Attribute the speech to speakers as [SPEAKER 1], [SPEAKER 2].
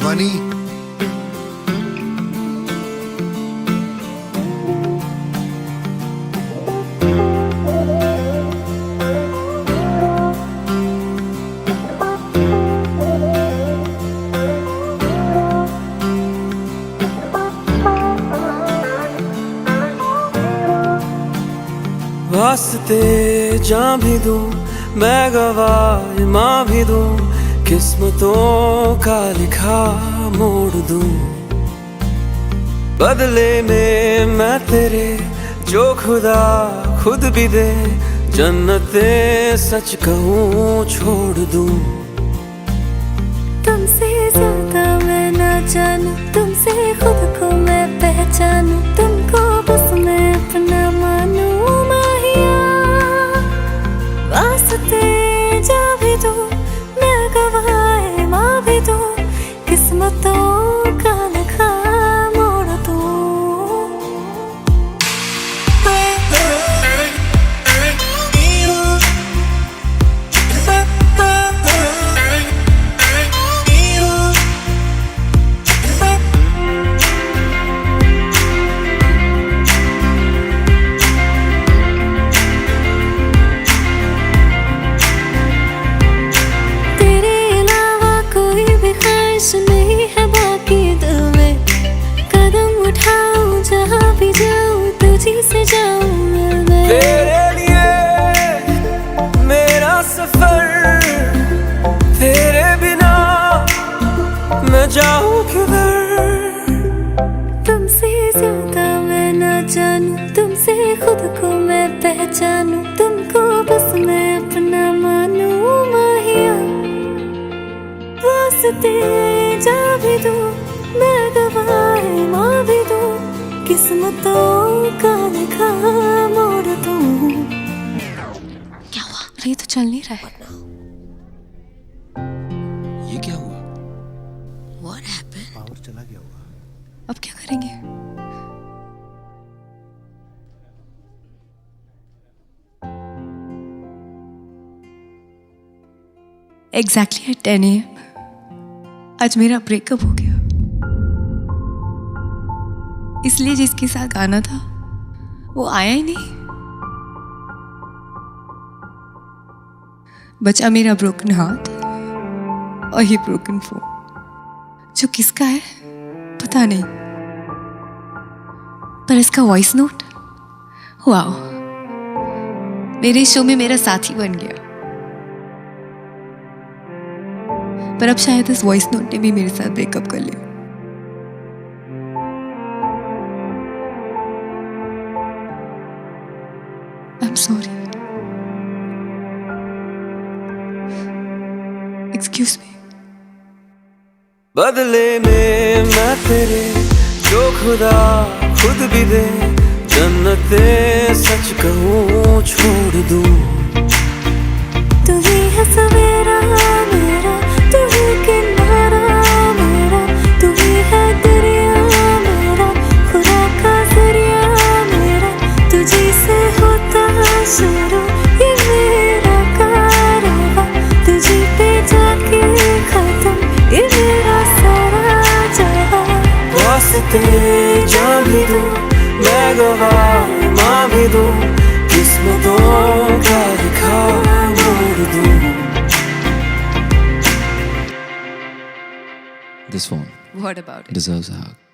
[SPEAKER 1] funny?
[SPEAKER 2] वास्ते जान भी दूं मैं गवाह माँ भी दूं किस्मतों का लिखा मोड़ दूं बदले में मैं तेरे जो खुदा खुद भी दे जन्नते सच कहूँ छोड़ दूं
[SPEAKER 3] तुमसे ज्यादा मैं ना जानूं तुमसे खुद को मैं पहचानूं तुमको बस मैं अपना मानूं माहिया वास्ते जा भी दो मैं गवाह माँ भी दो किस्मतों का लिखा मोड़ दूं नहीं है बाकी दिल में कदम उठाऊं जहाँ भी जाऊं तुझी से जाऊं मैं
[SPEAKER 2] तेरे लिए मेरा सफर तेरे बिना मैं जाऊं किधर
[SPEAKER 3] तुमसे ज्यादा मैं ना जानूं तुमसे खुद को मैं पहचानूं तुमको बस मैं अपना मानूं माहिया वास्ते जा भी दो मैं गवाह माँ भी दो किस्मतों का लिखा मोड़ दूं क्या हुआ? अरे ये तो चल नहीं रहा है।
[SPEAKER 2] ये क्या हुआ
[SPEAKER 3] What happened?
[SPEAKER 1] पावर चला गया होगा।
[SPEAKER 3] अब क्या करेंगे? Exactly at 10 AM आज मेरा ब्रेकअप हो गया इसलिए जिसके साथ गाना था वो आया ही नहीं बचा मेरा ब्रोकन हार्ट और ये ब्रोकन फोन जो किसका है पता नहीं पर इसका वॉइस नोट वाओ मेरे शो में मेरा साथी बन गया पर अब शायद इस वॉइस नोट ने भी मेरे साथ ब्रेकअप कर लिया I am sorry excuse me
[SPEAKER 2] बदले में मैं तेरे जो खुदा खुद भी दे जन्नते सच कहूँ छोड़ दूं
[SPEAKER 3] तू ही है सवेरा मेरा तू ही किनारा मेरा तू ही है दरिया मेरा खुदा का जरिया मेरा तुझी से होता शुरू ये मेरा कारवां तुझी पे जाके खत्म ये मेरा सारा जहां
[SPEAKER 2] वास्ते जान भी दूं मैं गवाह माँ भी दूं किस्मतों का लिखा मोड़ दूं
[SPEAKER 4] This phone
[SPEAKER 3] What about it?
[SPEAKER 4] deserves a hug.